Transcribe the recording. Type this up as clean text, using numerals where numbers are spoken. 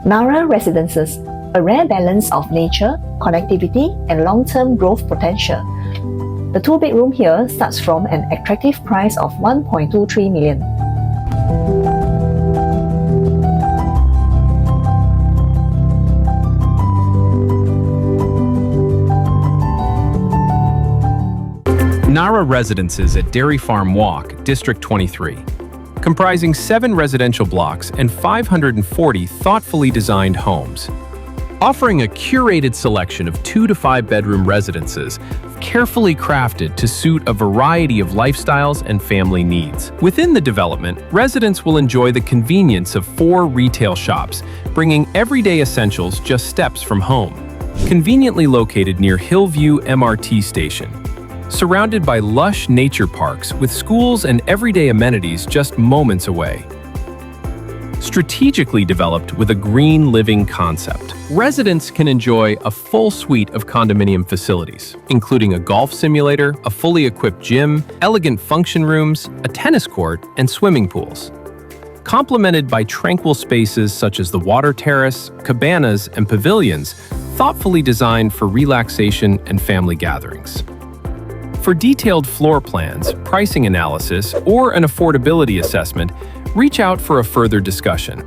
Narra Residences, a rare balance of nature, connectivity, and long-term growth potential. The two-bedroom here starts from an attractive price of 1.23 million. Narra Residences at Dairy Farm Walk, District 23. Comprising 7 residential blocks and 540 thoughtfully designed homes. Offering a curated selection of 2 to 5 bedroom residences, carefully crafted to suit a variety of lifestyles and family needs. Within the development, residents will enjoy the convenience of 4 retail shops, bringing everyday essentials just steps from home. Conveniently located near Hillview MRT station. Surrounded by lush nature parks with schools and everyday amenities just moments away. Strategically developed with a green living concept, residents can enjoy a full suite of condominium facilities, including a golf simulator, a fully equipped gym, elegant function rooms, a tennis court, and swimming pools. Complemented by tranquil spaces such as the water terrace, cabanas, and pavilions, thoughtfully designed for relaxation and family gatherings. For detailed floor plans, pricing analysis, or an affordability assessment, reach out for a further discussion.